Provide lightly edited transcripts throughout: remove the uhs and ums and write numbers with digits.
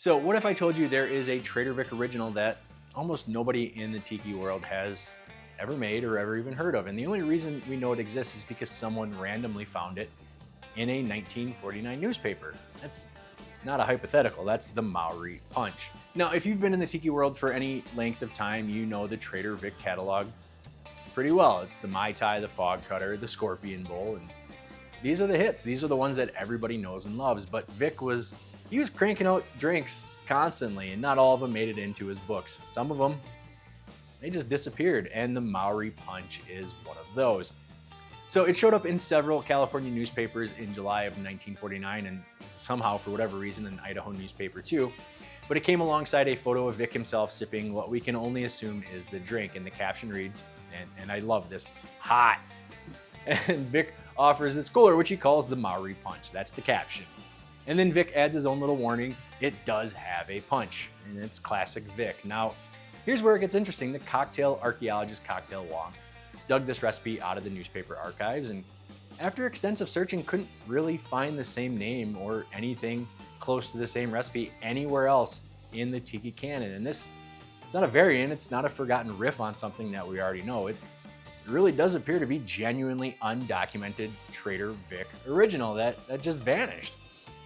So what if I told you there is a Trader Vic original that almost nobody in the tiki world has ever made or ever even heard of? And the only reason we know it exists is because someone randomly found it in a 1949 newspaper. That's not a hypothetical, that's the Māori Punch. Now, if you've been in the tiki world for any length of time, you know the Trader Vic catalog pretty well. It's the Mai Tai, the Fog Cutter, the Scorpion Bowl, and these are the hits. These are the ones that everybody knows and loves. But Vic was cranking out drinks constantly, and not all of them made it into his books. Some of them, they just disappeared, and the Māori Punch is one of those. So it showed up in several California newspapers in July of 1949, and somehow, for whatever reason, an Idaho newspaper too. But it came alongside a photo of Vic himself sipping what we can only assume is the drink, and the caption reads, and I love this, hot. And Vic offers its cooler, which he calls the Māori Punch. That's the caption. And then Vic adds his own little warning, it does have a punch, and it's classic Vic. Now, here's where it gets interesting. The cocktail archaeologist Cocktail Wonk dug this recipe out of the newspaper archives, and after extensive searching, couldn't really find the same name or anything close to the same recipe anywhere else in the tiki canon. And it's not a variant, it's not a forgotten riff on something that we already know. It really does appear to be genuinely undocumented Trader Vic original that just vanished.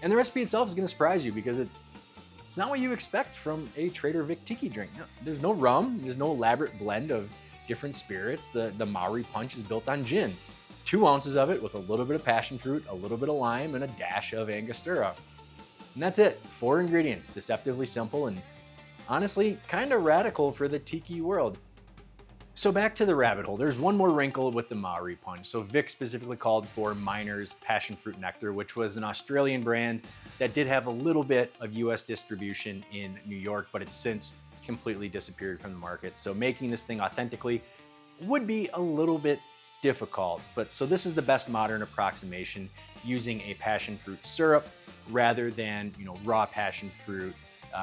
And the recipe itself is going to surprise you because it's not what you expect from a Trader Vic tiki drink. No, there's no rum, there's no elaborate blend of different spirits. The Māori Punch is built on gin. 2 ounces of it with a little bit of passion fruit, a little bit of lime, and a dash of Angostura. And that's it. 4 ingredients, deceptively simple and honestly kind of radical for the tiki world. So back to the rabbit hole. There's one more wrinkle with the Māori Punch. So Vic specifically called for Miner's Passionfruit Nectar, which was an Australian brand that did have a little bit of US distribution in New York, but it's since completely disappeared from the market. So making this thing authentically would be a little bit difficult. But so this is the best modern approximation, using a passion fruit syrup rather than raw passion fruit,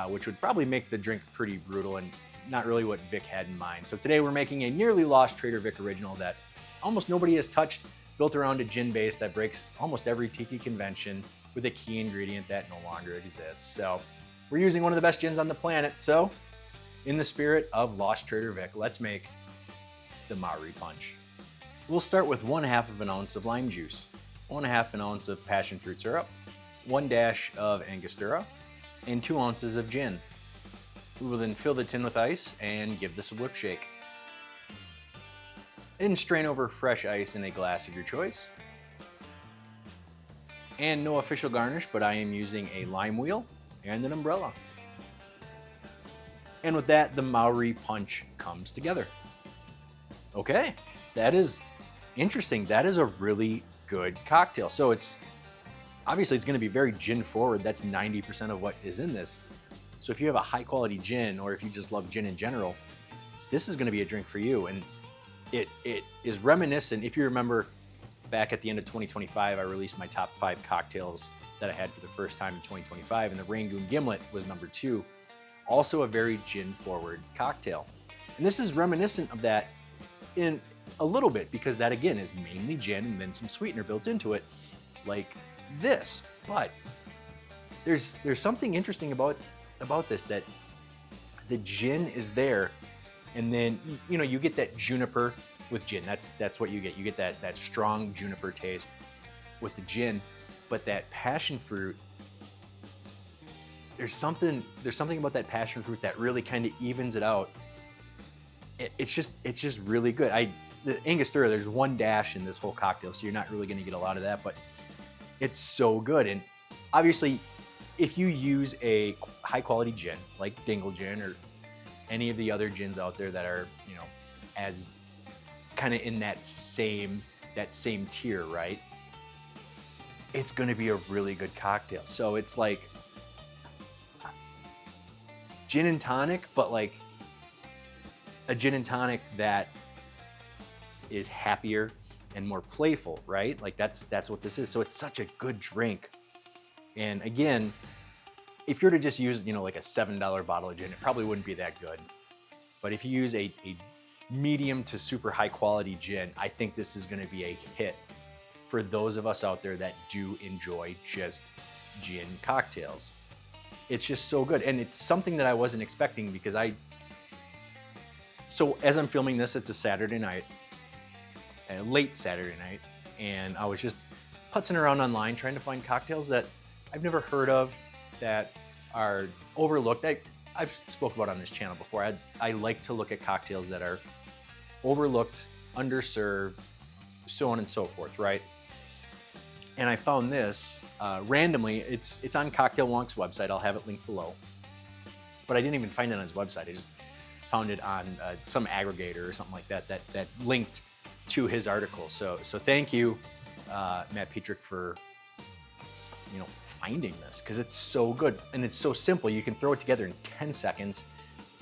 which would probably make the drink pretty brutal and not really what Vic had in mind. So today we're making a nearly lost Trader Vic original that almost nobody has touched, built around a gin base that breaks almost every tiki convention with a key ingredient that no longer exists. So we're using one of the best gins on the planet. So in the spirit of lost Trader Vic, let's make the Māori Punch. We'll start with 1/2 of an ounce of lime juice, 1/2 an ounce of passion fruit syrup, 1 dash of Angostura, and 2 ounces of gin. We will then fill the tin with ice and give this a whip shake. Then strain over fresh ice in a glass of your choice. And no official garnish, but I am using a lime wheel and an umbrella. And with that, the Māori Punch comes together. Okay, that is interesting. That is a really good cocktail. So it's obviously going to be very gin forward. That's 90% of what is in this. So if you have a high quality gin, or if you just love gin in general, this is going to be a drink for you. And it is reminiscent. If you remember back at the end of 2025, I released my top 5 cocktails that I had for the first time in 2025, and the Rangoon Gimlet was number 2. Also a very gin forward cocktail. And this is reminiscent of that in a little bit, because that again is mainly gin and then some sweetener built into it like this. But there's something interesting about this, that the gin is there, and then you get that juniper with gin. That's what you get. You get that strong juniper taste with the gin, but that passion fruit, there's something about that passion fruit that really kind of evens it out. It's just really good. The Angostura, there's 1 dash in this whole cocktail, so you're not really going to get a lot of that, but it's so good. And obviously, if you use a high quality gin like Dingle Gin or any of the other gins out there that are, as kind of in that same tier, right? It's going to be a really good cocktail. So it's like gin and tonic, but like a gin and tonic that is happier and more playful, right? Like that's what this is. So it's such a good drink. And again, if you're to just use, like a $7 bottle of gin, it probably wouldn't be that good. But if you use a medium to super high quality gin, I think this is going to be a hit for those of us out there that do enjoy just gin cocktails. it's just so good. And it's something that I wasn't expecting because so as I'm filming this, it's a Saturday night, a late Saturday night. And I was just putzing around online trying to find cocktails that I've never heard of, that are overlooked. I've spoke about on this channel before. I like to look at cocktails that are overlooked, underserved, so on and so forth, right? And I found this randomly. It's on Cocktail Wonk's website. I'll have it linked below. But I didn't even find it on his website. I just found it on some aggregator or something like that that linked to his article. So thank you, Matt Pietrek, for finding this, because it's so good and it's so simple. You can throw it together in 10 seconds,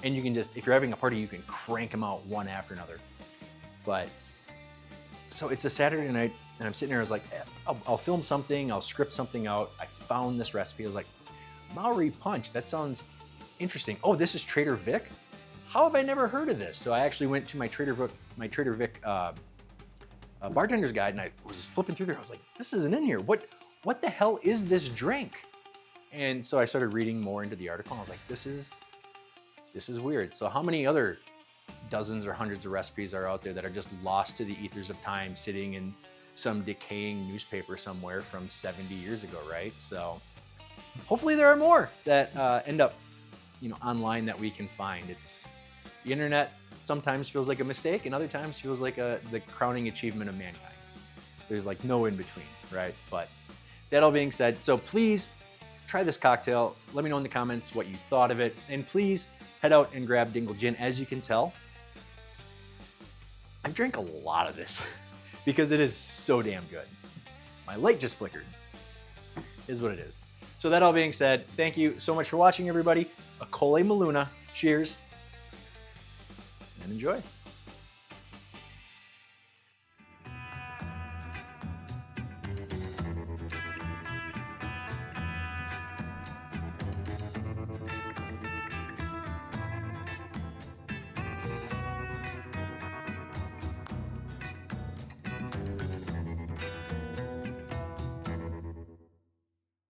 and you can just, if you're having a party, you can crank them out one after another. But so it's a Saturday night, and I'm sitting there. I was like, I'll film something, I'll script something out. I found this recipe. I was like, Māori Punch. That sounds interesting. Oh, this is Trader Vic. How have I never heard of this? So I actually went to my Trader Vic bartender's guide, and I was flipping through there. I was like, this isn't in here. What the hell is this drink? And so I started reading more into the article, and I was like, this is weird. So how many other dozens or hundreds of recipes are out there that are just lost to the ethers of time, sitting in some decaying newspaper somewhere from 70 years ago, right? So hopefully there are more that end up, online that we can find. The internet sometimes feels like a mistake, and other times feels like the crowning achievement of mankind. There's like no in between, right? But that all being said, so please try this cocktail. Let me know in the comments what you thought of it, and please head out and grab Dingle Gin. As you can tell, I drank a lot of this because it is so damn good. My light just flickered, is what it is. So that all being said, thank you so much for watching, everybody. Akole Maluna, cheers, and enjoy.